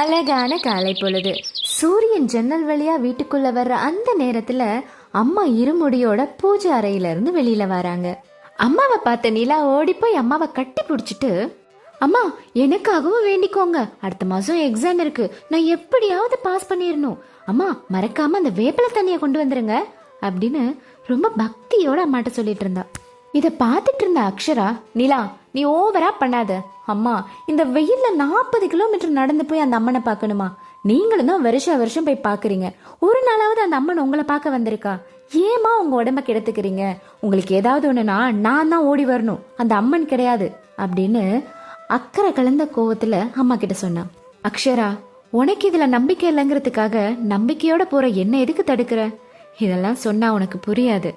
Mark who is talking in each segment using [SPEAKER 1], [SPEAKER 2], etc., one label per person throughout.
[SPEAKER 1] அழகான காலை பொழுது. சூரியன் ஜன்னல் வழியா வீட்டுக்குள்ள வர்ற அந்த நேரத்துல அம்மா இருமுடியோட பூஜை அறையில இருந்து வெளியில வராங்க. அம்மாவை பார்த்த நிலா ஓடி போய் அம்மாவை கட்டி பிடிச்சிட்டு, அம்மா எனக்காகவும் வேண்டிக்கோங்க, அடுத்த மாசம் எக்ஸாம் இருக்கு, நான் எப்படியாவது பாஸ் பண்ணிடணும், அம்மா மறக்காம அந்த வேப்பிலை தண்ணியை கொண்டு வந்துருங்க அப்படின்னு ரொம்ப பக்தியோட அம்மாட்ட சொல்லிட்டு இருந்தா. இதை பார்த்துட்டு இருந்த அக்ஷரா, நிலா நீ ஓவரா பண்ணாத, அம்மா இந்த வெயில்ல 40 கிலோமீட்டர் நடந்து போய் அந்த அம்மனை பார்க்கணுமா, நீங்களும் தான் வருஷம் போய் பாக்குறீங்க, ஒரு நாளாவது அந்த அம்மன் உங்களை பார்க்க வந்திருக்கா, ஏமா உங்க உடம்ப கெடுத்துக்கிறீங்க, உங்களுக்கு ஏதாவது ஒண்ணுனா நான் தான் ஓடி வரணும், அந்த அம்மன் கிடையாது அப்படின்னு அக்கறை கலந்த கோவத்துல அம்மா கிட்ட சொன்னான். அக்ஷரா, உனக்கு இதுல நம்பிக்கை இல்லைங்கிறதுக்காக நம்பிக்கையோட போற என்ன எதுக்கு தடுக்கிற, இதெல்லாம் சொன்னா உனக்கு புரியாது,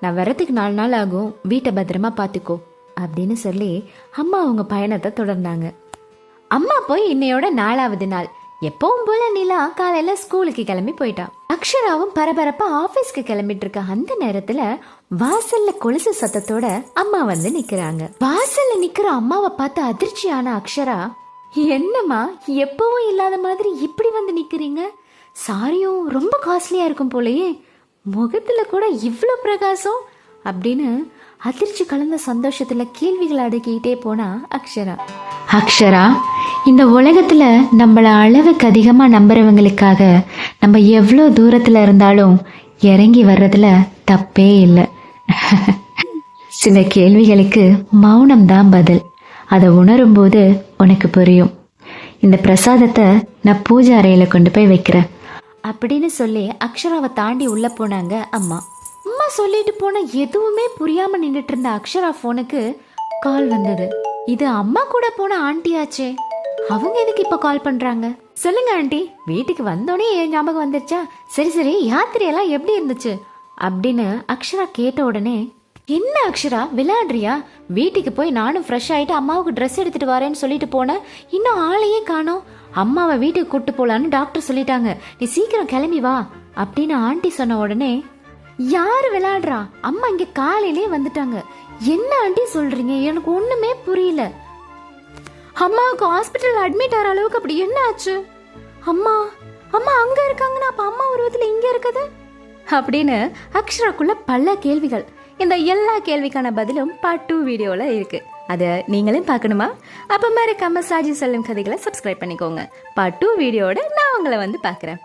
[SPEAKER 1] நான் வரத்துக்கு 4 நாள் ஆகும், வீட்டை பத்திரமா பாத்துக்கோ அப்படின்னு சொல்லி அம்மா அவங்க பயணத்தை தொடர்ந்தாங்க. அம்மா போய் இன்னையோட 4வது நாள். எப்பவும் போல நிலா காலையில ஸ்கூலுக்கு கிளம்பி போயிட்டா. அக்ஷராவும் பரபரப்பா ஆபீஸ்க்கு கிளம்பிட்டு இருக்க அந்த நேரத்துல வாசல்ல கொலுசு சத்தத்தோட அம்மா வந்து நிக்கிறாங்க. வாசல்ல நிக்கிற அம்மாவை பார்த்து அதிர்ச்சியான அக்ஷரா, என்னம்மா எப்பவும் இல்லாத மாதிரி இப்படி வந்து நிக்கிறீங்க, சாரியும் ரொம்ப காஸ்ட்லியா இருக்கும் போலயே, முகத்துல கூட இவ்வளோ பிரகாசம் அப்படின்னு அதிர்ச்சி கலந்த சந்தோஷத்துல கேள்விகள் அடுக்கிட்டே போனா அக்ஷரா. அக்ஷரா, இந்த உலகத்துல நம்மள அளவுக்கு அதிகமா நம்புறவங்களுக்காக நம்ம எவ்வளோ தூரத்துல இருந்தாலும் இறங்கி வர்றதுல தப்பே இல்லை. சில கேள்விகளுக்கு மௌனம் தான் பதில், அதை உணரும் போது உனக்கு புரியும். இந்த பிரசாதத்தை நான் பூஜை அறையில கொண்டு போய் வைக்கிறேன் அப்படின்னு சொல்லி அக்ஷராவை தாண்டி உள்ள போனாங்க அம்மா. அம்மா சொல்லிட்டு போன எதுவுமே புரியாம நின்றுட்டு இருந்த அக்ஷரா போனுக்கு கால் வந்தது. இது அம்மா கூட போன ஆண்டி ஆச்சே, அவங்க எதுக்கு இப்ப கால் பண்றாங்க? சொல்லுங்க ஆண்டி, வீட்டுக்கு வந்தோடனே என் ஞாபகம் வந்துருச்சா, சரி யாத்திரையெல்லாம் எப்படி இருந்துச்சு அப்படின்னு அக்ஷரா கேட்ட உடனே, என்ன அக்ஷரா விளையாடுறியா, வீட்டுக்கு போய் நானும் ஃப்ரெஷ் ஆயிட்டு அம்மாவுக்கு ட்ரெஸ் எடுத்துட்டு வரேன்னு சொல்லிட்டு போனேன், இன்னும் ஆளையே காணோம், அம்மாவை வீட்டுக்கு கூட்டு போலான்னு டாக்டர் சொல்லிட்டாங்க, நீ சீக்கிரம் கிளம்பி வா அப்படின்னு ஆண்டி சொன்ன உடனே, யாரு விளையாடுறா, அம்மா இங்க காலையிலே வந்துட்டாங்க, என்ன ஆண்டி சொல்றீங்க, எனக்கு ஒண்ணுமே புரியல, அம்மாவுக்கு ஹாஸ்பிட்டல் அட்மிட் ஆகிற அளவுக்கு அப்படி என்ன ஆச்சு, அம்மா அம்மா அங்க இருக்காங்கன்னா அப்ப அம்மா உருவத்துல இங்க இருக்குது அப்படின்னு அக்ஷராக்குள்ள பல கேள்விகள். இந்த எல்லா கேள்விக்கான பதிலும் பார்ட் 2 வீடியோல இருக்கு, அதை நீங்களும் பார்க்கணுமா? அப்ப மறக்காம சாஜி சொல்லும் கதைகளை சப்ஸ்கிரைப் பண்ணிக்கோங்க. பார்ட் 2 வீடியோட நான் உங்களை வந்து பார்க்குறேன்.